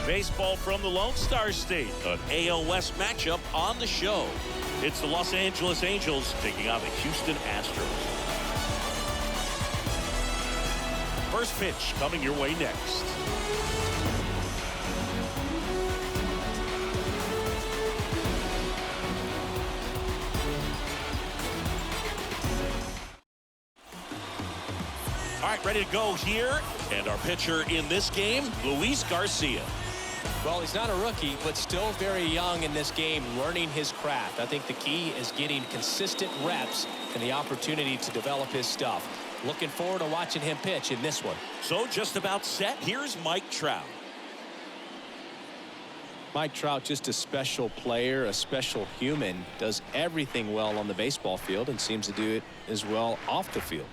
Baseball from the Lone Star State, an AL West matchup on the show. It's the Los Angeles Angels taking on the Houston Astros. First pitch coming your way next. All right, ready to go here. And our pitcher in this game, Luis Garcia. Well, he's not a rookie, but still very young in this game, learning his craft. I think the key is getting consistent reps and the opportunity to develop his stuff. Looking forward to watching him pitch in this one. So just about set. Here's Mike Trout. Mike Trout, just a special player, a special human, does everything well on the baseball field and seems to do it as well off the field.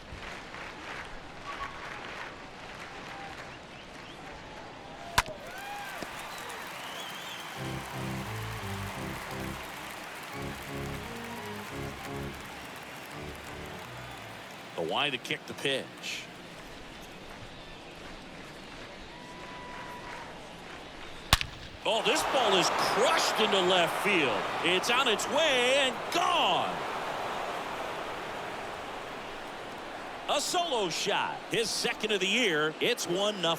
The line to kick the pitch. Oh, this ball is crushed into left field. It's on its way and gone. A solo shot. His second of the year. It's 1-0.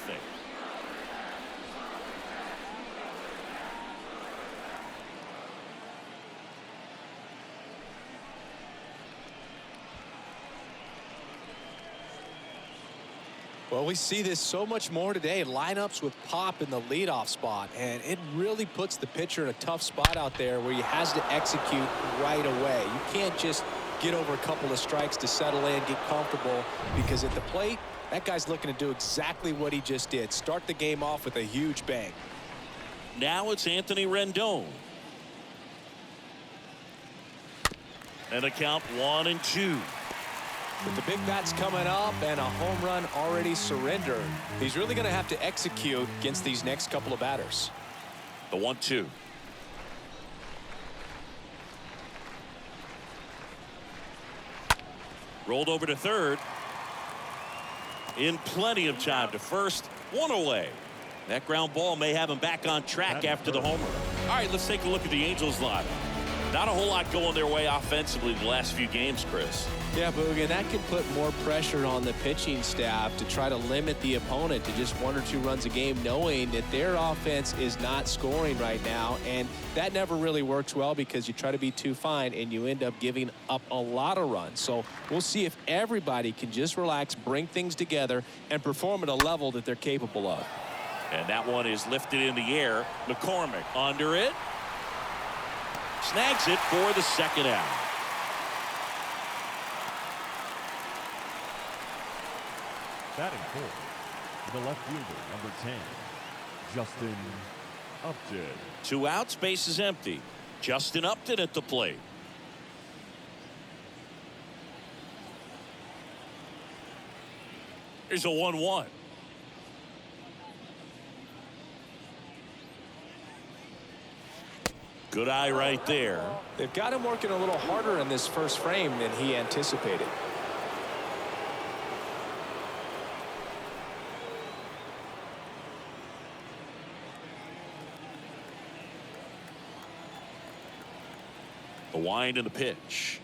Well, we see this so much more today. Lineups with pop in the leadoff spot, and it really puts the pitcher in a tough spot out there where he has to execute right away. You can't just get over a couple of strikes to settle in, get comfortable, because at the plate, that guy's looking to do exactly what he just did. Start the game off with a huge bang. Now it's Anthony Rendon. And a count 1-2. With the big bats coming up and a home run already surrendered, he's really going to have to execute against these next couple of batters. The 1-2. Rolled over to third. In plenty of time to first. One away. That ground ball may have him back on track after the homer. All right, let's take a look at the Angels lineup. Not a whole lot going their way offensively the last few games, Chris. Yeah, Boog, and that can put more pressure on the pitching staff to try to limit the opponent to just 1 or 2 runs a game, knowing that their offense is not scoring right now. And that never really works well because you try to be too fine and you end up giving up a lot of runs. So we'll see if everybody can just relax, bring things together, and perform at a level that they're capable of. And that one is lifted in the air. McCormick under it. Snags it for the second out. Batting fourth, the left fielder, number 10, Justin Upton. 2 outs, base is empty. Justin Upton at the plate. Here's a 1-1. Good eye right there. They've got him working a little harder in this first frame than he anticipated. The wind and the pitch.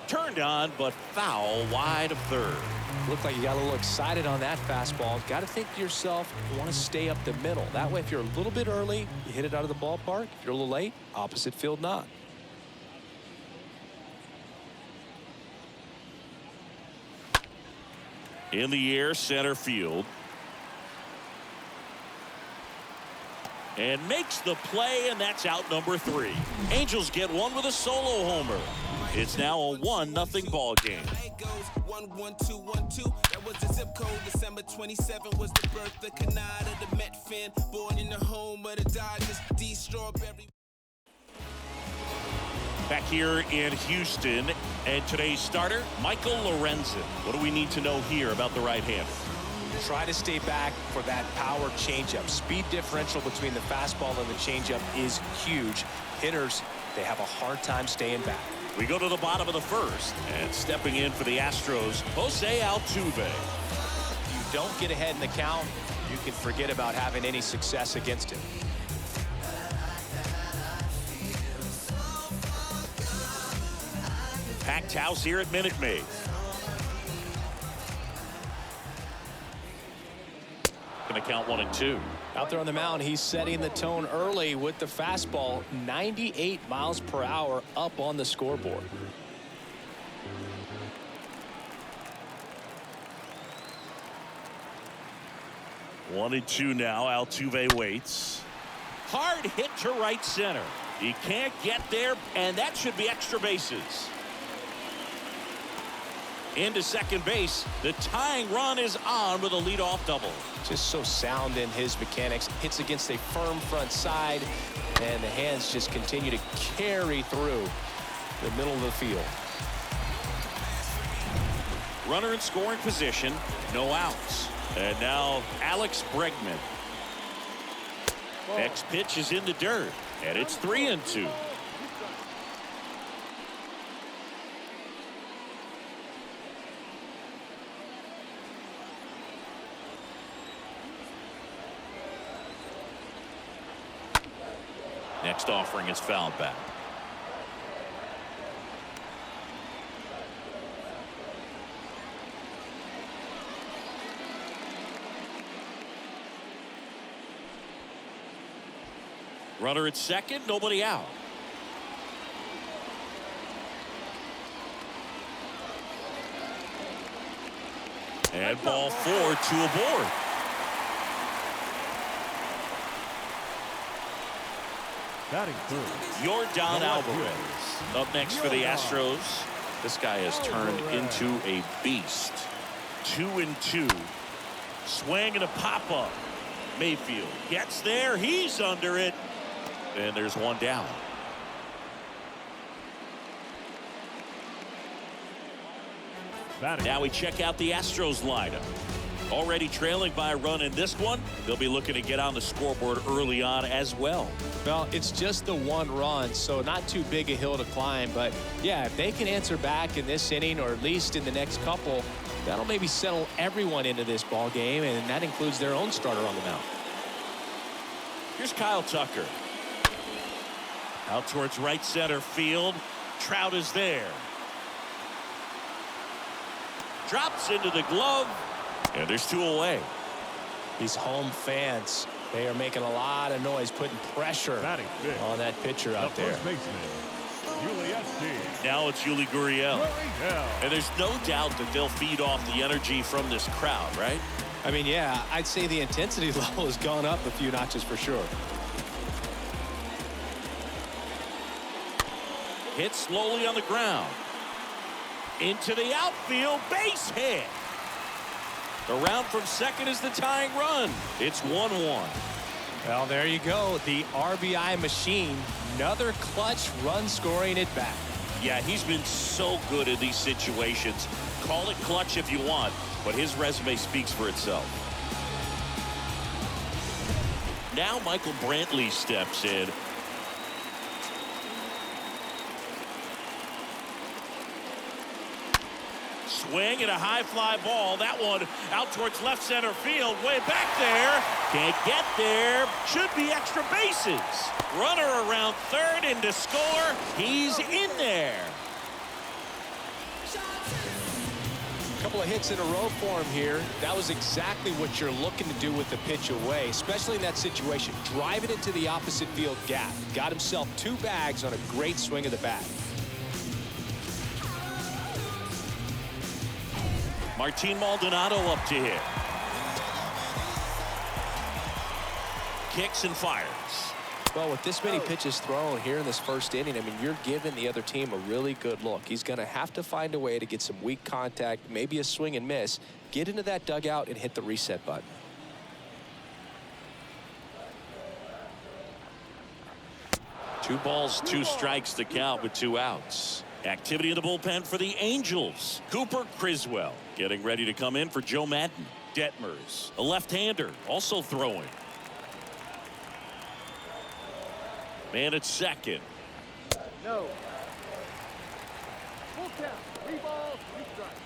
Turned on, but foul wide of third. Looked like you got a little excited on that fastball. Got to think to yourself, you want to stay up the middle. That way, if you're a little bit early, you hit it out of the ballpark. If you're a little late, opposite field not. In the air, center field. And makes the play, and that's out number 3. Angels get one with a solo homer. It's now a 1-0 ball game. 1-1-2-1-2. That was the zip code. December 27 was the birth of Canada, the Met fan, born in the home of the Dodgers. D. Strawberry. Back here in Houston, and today's starter, Michael Lorenzen. What do we need to know here about the right-hander? Try to stay back for that power changeup. Speed differential between the fastball and the changeup is huge. Hitters, they have a hard time staying back. We go to the bottom of the first, and stepping in for the Astros, Jose Altuve. You don't get ahead in the count, you can forget about having any success against him. Packed house here at Minute Maid. Going to count 1-2. Out there on the mound, he's setting the tone early with the fastball, 98 miles per hour up on the scoreboard. One and two now. Altuve waits. Hard hit to right center. He can't get there, and that should be extra bases. Into second base. The tying run is on with a leadoff double. Just so sound in his mechanics. Hits against a firm front side, and the hands just continue to carry through the middle of the field. Runner in scoring position. No outs. And now Alex Bregman. Next pitch is in the dirt, and it's 3-2. Next offering is fouled back. Runner at second, nobody out. And ball 4, 2 aboard. Batting third, Yordan Alvarez up next for the Astros. This guy has turned into a beast. 2-2. Swing and a pop-up. Mayfield gets there. He's under it. And there's one down. Now we check out the Astros lineup. Already trailing by a run in this one. They'll be looking to get on the scoreboard early on as well. Well, it's just the one run, so not too big a hill to climb. But, yeah, if they can answer back in this inning or at least in the next couple, that'll maybe settle everyone into this ball game, and that includes their own starter on the mound. Here's Kyle Tucker. Out towards right center field. Trout is there. Drops into the glove. And there's 2 away. These home fans, they are making a lot of noise, putting pressure on that pitcher out there. Now it's Yuli Gurriel. And there's no doubt that they'll feed off the energy from this crowd, right? I mean, yeah, I'd say the intensity level has gone up a few notches for sure. Hit slowly on the ground. Into the outfield, base hit. Around from second is the tying run. It's 1-1. Well, there you go. The RBI machine. Another clutch run scoring at bat. Yeah, he's been so good in these situations. Call it clutch if you want, but his resume speaks for itself. Now Michael Brantley steps in. Swing and a high fly ball. That one out towards left center field. Way back there. Can't get there. Should be extra bases. Runner around third and to score. He's in there. A couple of hits in a row for him here. That was exactly what you're looking to do with the pitch away, especially in that situation. Driving it to the opposite field gap. Got himself 2 bags on a great swing of the bat. Martin Maldonado up to hit. Kicks and fires. Well, with this many pitches thrown here in this first inning, I mean, you're giving the other team a really good look. He's going to have to find a way to get some weak contact, maybe a swing and miss, get into that dugout and hit the reset button. Two balls, 2 strikes to count with 2 outs. Activity in the bullpen for the Angels. Cooper Criswell getting ready to come in for Joe Madden. Detmers, a left-hander, also throwing. Man at second. No. Full count. 3 balls, 3 strikes.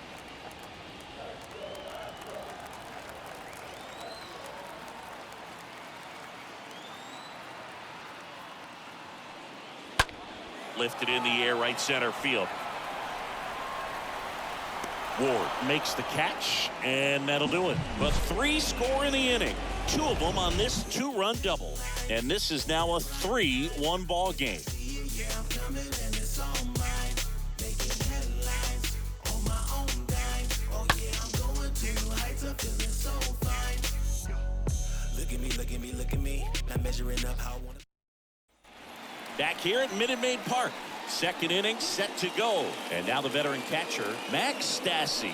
Lifted in the air, right center field. Ward makes the catch, and that'll do it. But 3 score in the inning. 2 of them on this 2-run double. And this is now a 3-1 ball game. Look at me. Not measuring up how I want to. Back here at Minute Maid Park. Second inning set to go. And now the veteran catcher, Max Stassi.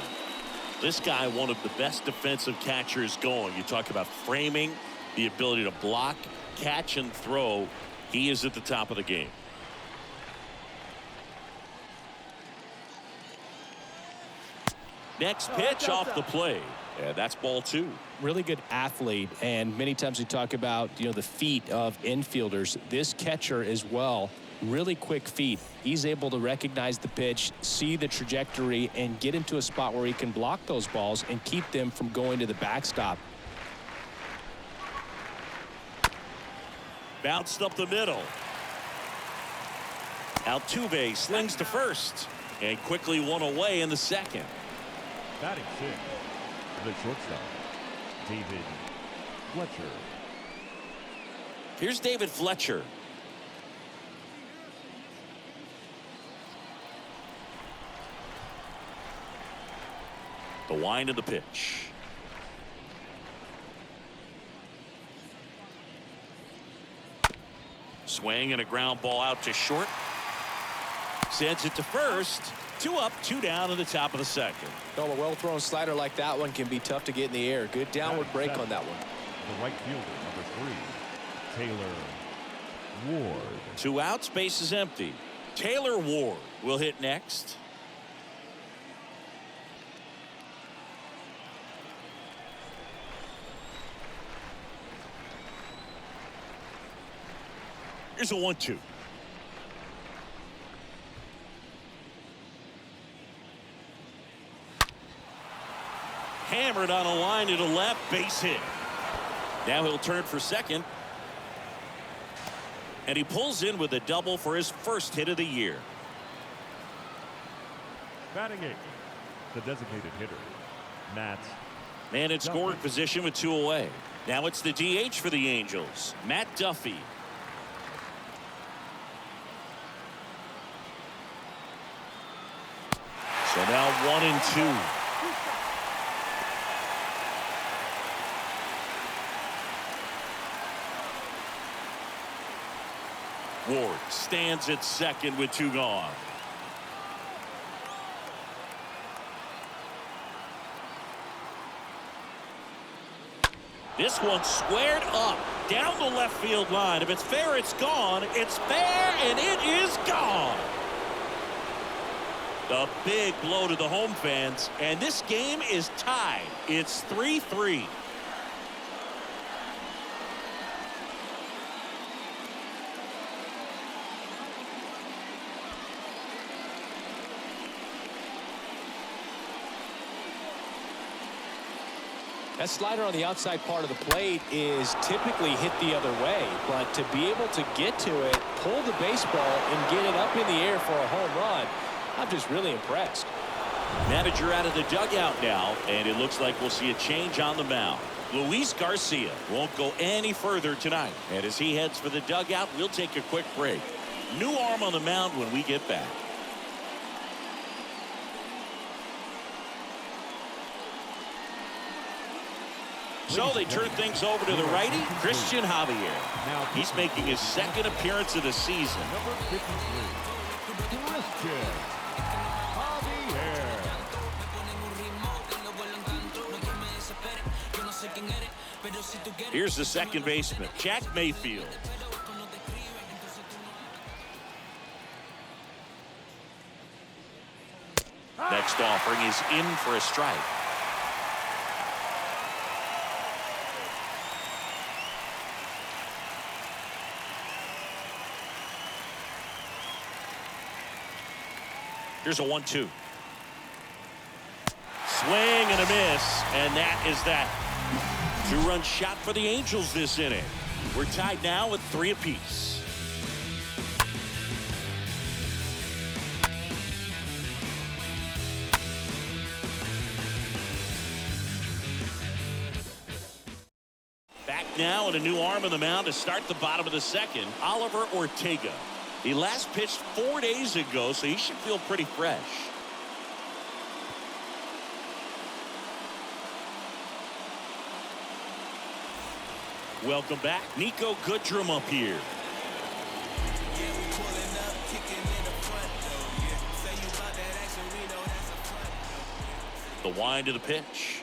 This guy, one of the best defensive catchers going. You talk about framing, the ability to block, catch, and throw. He is at the top of the game. Next pitch off the plate. And that's ball 2. Really good athlete, and many times we talk about, you know, the feet of infielders. This catcher as well, really quick feet. He's able to recognize the pitch, see the trajectory, and get into a spot where he can block those balls and keep them from going to the backstop. Bounced up the middle. Altuve slings to first, and quickly one away in the second. Batting 6, the shortstop, David Fletcher. Here's David Fletcher. The wind of the pitch. Swing and a ground ball out to short. Sends it to first. 2 up, 2 down in the top of the second. Well, a well-thrown slider like that one can be tough to get in the air. Good downward break on that one. The right fielder, number 3, Taylor Ward. 2 outs, base is empty. Taylor Ward will hit next. Here's a 1-2. Hammered on a line to the left, base hit. Now he'll turn for second. And he pulls in with a double for his first hit of the year. Batting 8, the designated hitter, Matt. Man in scoring position with 2 away. Now it's the DH for the Angels, Matt Duffy. So now 1-2. Ward stands at second with 2 gone. This one squared up down the left field line. If it's fair, it's gone. It's fair, and it is gone. A big blow to the home fans, and this game is tied. It's 3-3. That slider on the outside part of the plate is typically hit the other way, but to be able to get to it, pull the baseball, and get it up in the air for a home run, I'm just really impressed. Manager out of the dugout now, and it looks like we'll see a change on the mound. Luis Garcia won't go any further tonight, and as he heads for the dugout, we'll take a quick break. New arm on the mound when we get back. So they turn things over to the righty, Christian Javier. He's making his second appearance of the season. Number 53, Christian Javier. Here's the second baseman, Jack Mayfield. Next offering is in for a strike. Here's a 1-2. Swing and a miss, and that is that. 2-run shot for the Angels this inning. We're tied now at 3 apiece. Back now and a new arm on the mound to start the bottom of the second, Oliver Ortega. He last pitched 4 days ago, so he should feel pretty fresh. Welcome back. Nico Goodrum up here. The wind of the pitch.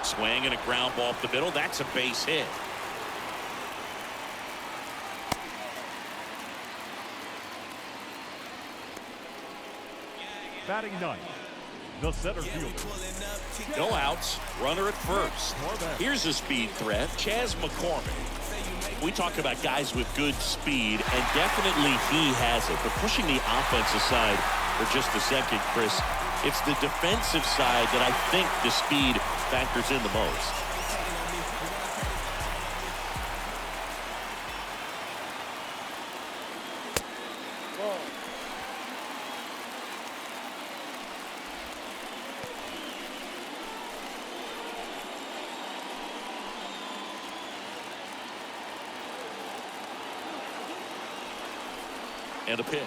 Swing and a ground ball up the middle. That's a base hit. Batting ninth, the center fielder. No outs. Runner at first. Here's a speed threat. Chas McCormick. We talk about guys with good speed, and definitely he has it. But pushing the offense aside for just a second, Chris, it's the defensive side that I think the speed factors in the most. And a pitch.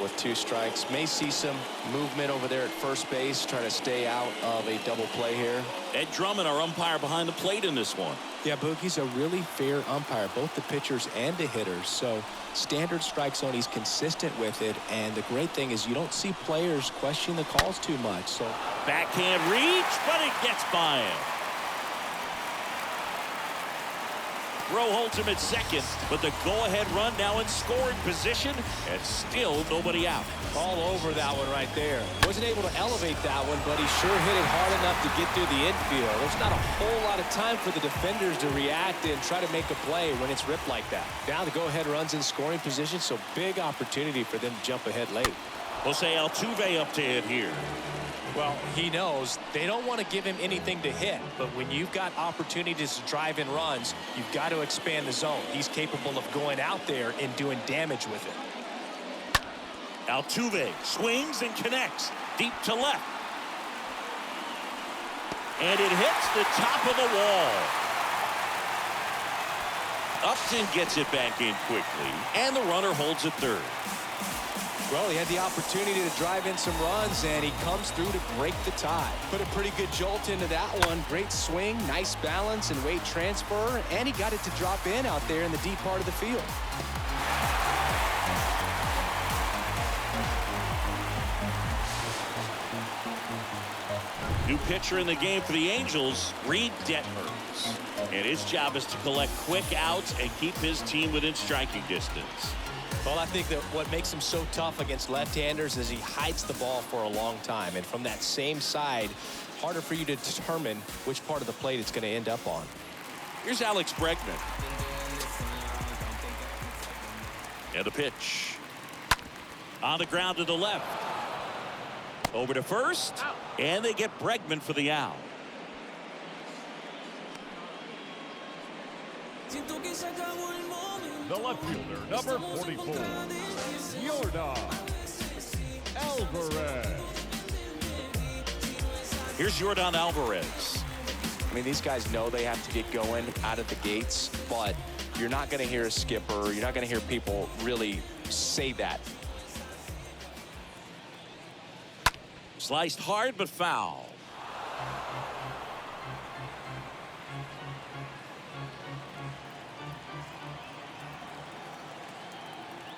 With 2 strikes, may see some movement over there at first base, trying to stay out of a double play here. Ed Drummond, our umpire behind the plate in this one. Yeah, Boogie's a really fair umpire, both the pitchers and the hitters. So standard strike zone, he's consistent with it. And the great thing is you don't see players question the calls too much. So backhand reach, but it gets by him. Rowe holds him at second, but the go-ahead run now in scoring position, and still nobody out. All over that one right there. Wasn't able to elevate that one, but he sure hit it hard enough to get through the infield. There's not a whole lot of time for the defenders to react and try to make a play when it's ripped like that. Now the go-ahead run's in scoring position, so big opportunity for them to jump ahead late. Jose Altuve up to hit here. Well, he knows they don't want to give him anything to hit, but when you've got opportunities to drive in runs, you've got to expand the zone. He's capable of going out there and doing damage with it. Altuve swings and connects deep to left. And it hits the top of the wall. Upton gets it back in quickly, and the runner holds at third. Well, he had the opportunity to drive in some runs, and he comes through to break the tie. Put a pretty good jolt into that one. Great swing, nice balance and weight transfer, and he got it to drop in out there in the deep part of the field. New pitcher in the game for the Angels, Reed Detmers. And his job is to collect quick outs and keep his team within striking distance. Well, I think that what makes him so tough against left-handers is he hides the ball for a long time. And from that same side, harder for you to determine which part of the plate it's going to end up on. Here's Alex Bregman. And the pitch. On the ground to the left. Over to first. And they get Bregman for the out. The left fielder, number 44, Yordan Alvarez. Here's Yordan Alvarez. I mean, these guys know they have to get going out of the gates, but you're not going to hear a skipper. You're not going to hear people really say that. Sliced hard, but foul.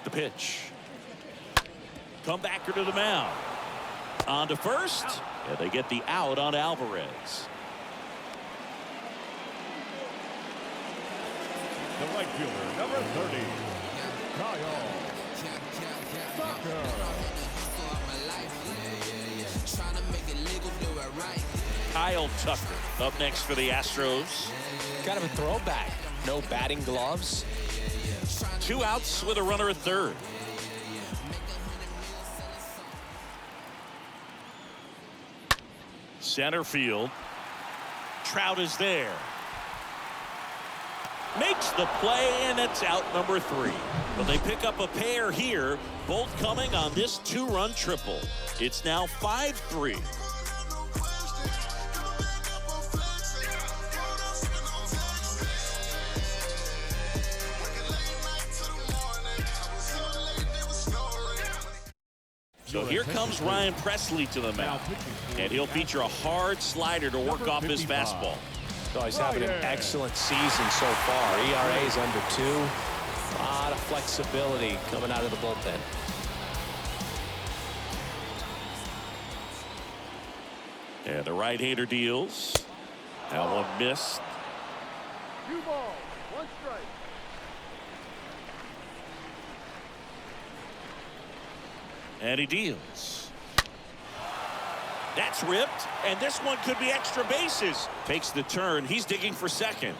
The pitch. Comebacker to the mound. On to first. And they get the out on Alvarez. The right fielder, number 30, Kyle Tucker. Kyle Tucker up next for the Astros. Kind of a throwback. No batting gloves. 2 outs with a runner at third. Center field. Trout is there. Makes the play, and it's out number 3. But they pick up a pair here, both coming on this 2-run triple. It's now 5-3. So here comes Ryan Presley to the mound, and he'll feature a hard slider to work off his fastball. Oh, he's having an excellent season so far. ERA is under 2. A lot of flexibility coming out of the bullpen. And the right-hander deals. That one missed. 2 balls, 1 strike. And he deals. That's ripped, and this one could be extra bases. Takes the turn. He's digging for second.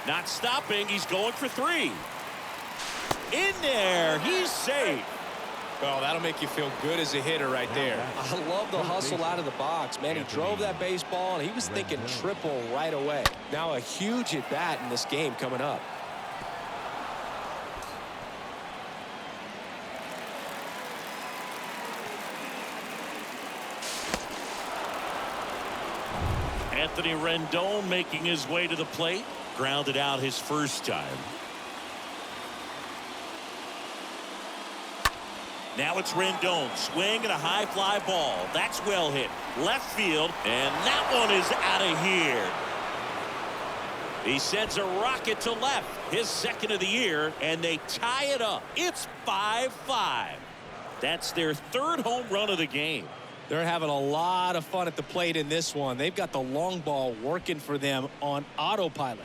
Not stopping. He's going for 3. In there. He's safe. Well, that'll make you feel good as a hitter right there. I love the hustle out of the box, man. He drove that baseball, and he was thinking triple right away. Now a huge at-bat in this game coming up. Anthony Rendon making his way to the plate. Grounded out his first time. Now it's Rendon. Swing and a high fly ball. That's well hit. Left field. And that one is out of here. He sends a rocket to left. His second of the year. And they tie it up. It's 5-5. That's their 3rd home run of the game. They're having a lot of fun at the plate in this one. They've got the long ball working for them on autopilot.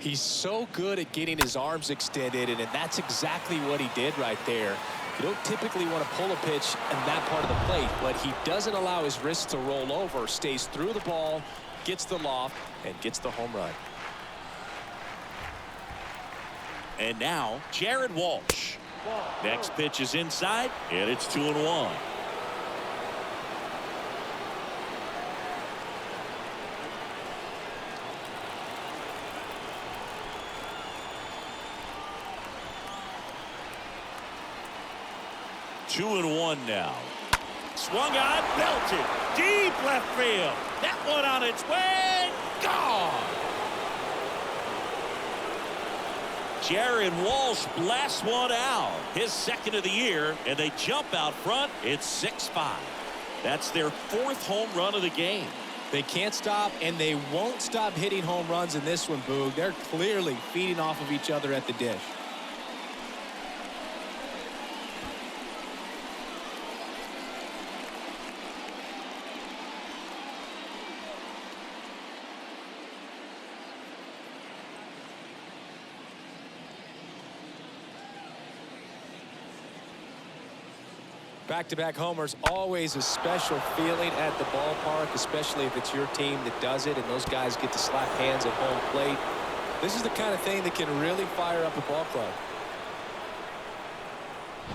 He's so good at getting his arms extended, and that's exactly what he did right there. You don't typically want to pull a pitch in that part of the plate, but he doesn't allow his wrists to roll over, stays through the ball, gets the loft, and gets the home run. And now Jared Walsh. Next pitch is inside, and it's 2-1. Two and 1 now. Swung on, belted, deep left field. That one on its way, gone. Jared Walsh blasts one out. His second of the year, and they jump out front. It's 6-5. That's their 4th home run of the game. They can't stop, and they won't stop hitting home runs in this one, Boog. They're clearly feeding off of each other at the dish. Back-to-back homers, always a special feeling at the ballpark, especially if it's your team that does it and those guys get to slap hands at home plate. This is the kind of thing that can really fire up a ball club.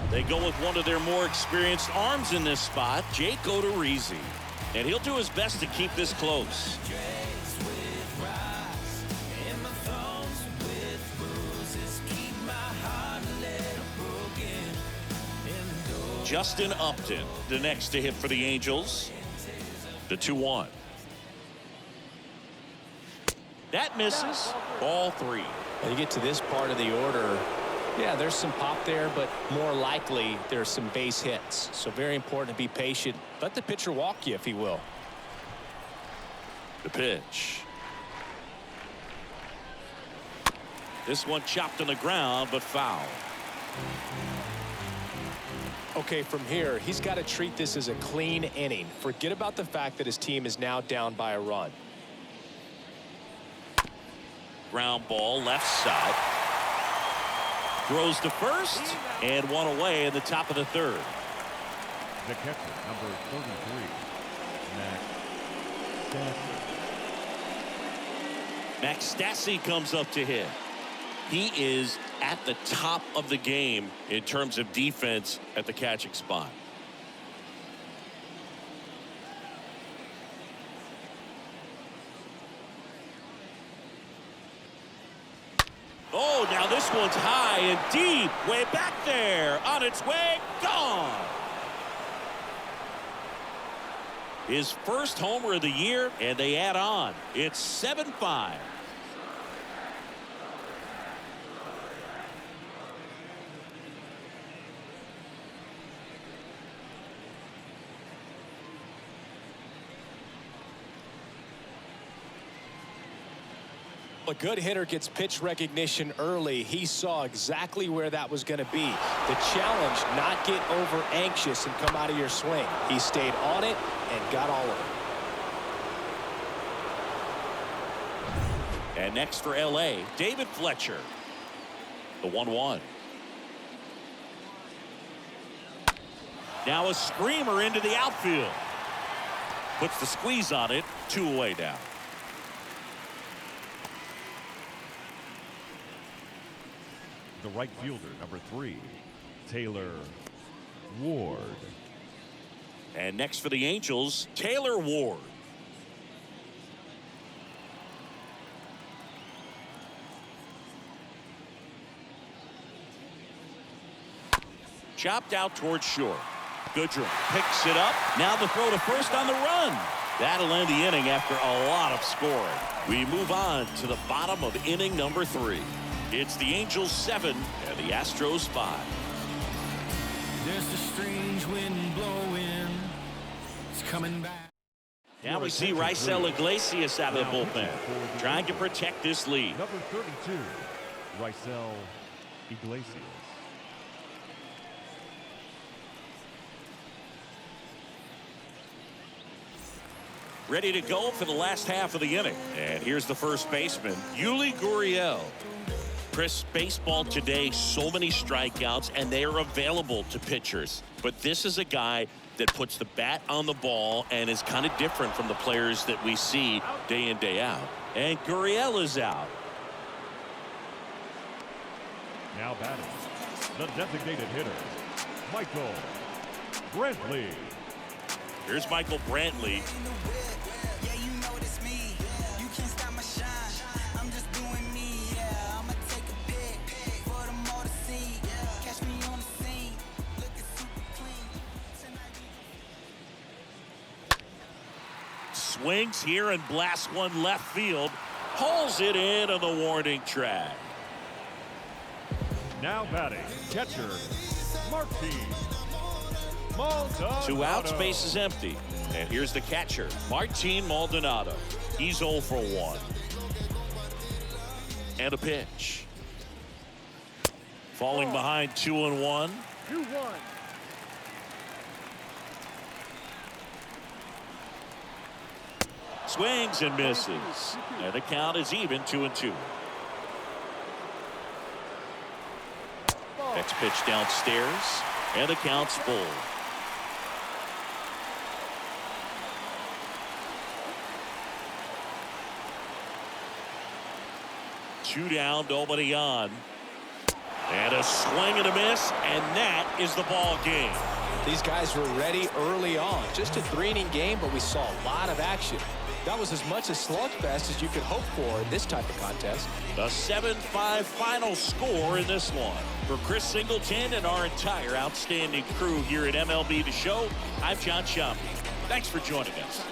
They go with one of their more experienced arms in this spot, Jake Odorizzi. And he'll do his best to keep this close. Justin Upton, the next to hit for the Angels. The 2-1. That misses. Ball 3. When you get to this part of the order, yeah, there's some pop there, but more likely there's some base hits. So very important to be patient. Let the pitcher walk you if he will. The pitch. This one chopped on the ground, but foul. Okay, from here, he's got to treat this as a clean inning. Forget about the fact that his team is now down by a run. Ground ball left side. throws to first, and one away in the top of the third. The catcher, number 33, Max Stassi. Max Stassi comes up to hit. He is at the top of the game in terms of defense at the catching spot. Oh, now this one's high and deep, way back there, on its way, gone. His first homer of the year, and they add on. It's 7-5. A good hitter gets pitch recognition early. He saw exactly where that was going to be. The challenge, not get over anxious and come out of your swing. He stayed on it and got all of it. And next for LA, David Fletcher. The 1-1. Now a screamer into the outfield. Puts the squeeze on it. 2 away now. The right fielder, number 3, Taylor Ward. And next for the Angels, Taylor Ward. Chopped out towards short. Goodrum picks it up. Now the throw to first on the run. That'll end the inning after a lot of scoring. We move on to the bottom of inning number 3. It's the Angels 7 and the Astros 5. There's a strange wind blowing. It's coming back. Now we see Raisel Iglesias out of the bullpen, trying to protect this lead. Number 32, Raisel Iglesias. Ready to go for the last half of the inning. And here's the first baseman, Yuli Gurriel. Chris, baseball today, so many strikeouts, and they are available to pitchers. But this is a guy that puts the bat on the ball and is kind of different from the players that we see day in, day out. And Gurriel is out. Now batting, the designated hitter, Michael Brantley. Here's Michael Brantley. Yeah, you know it's me. You can't stop my shine. I'm just doing me. Yeah, I'ma take a pic for them all to see. Catch me on the scene. Looking super clean. Swings here and blasts one left field. Pulls it in on the warning track. Now batting, catcher, Martin Maldonado. 2 outs, base is empty. And here's the catcher, Martin Maldonado. He's 0 for 1. And a pitch. Falling behind 2-1. 2-1. Swings and misses. And the count is even, 2-2. Next pitch downstairs. And the count's full. Two down, nobody on. And a swing and a miss, and that is the ball game. These guys were ready early on. Just a 3-inning game, but we saw a lot of action. That was as much a slugfest as you could hope for in this type of contest. The 7-5 final score in this one. For Chris Singleton and our entire outstanding crew here at MLB The Show, I'm John Sciambi. Thanks for joining us.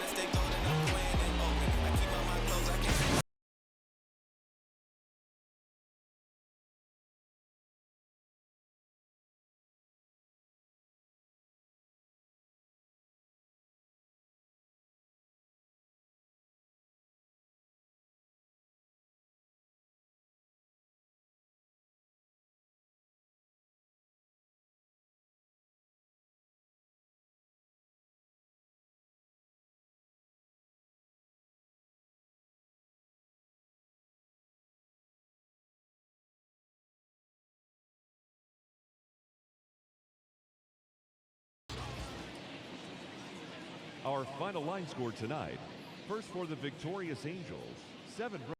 Our final line score tonight. First for the victorious Angels, 7 runs.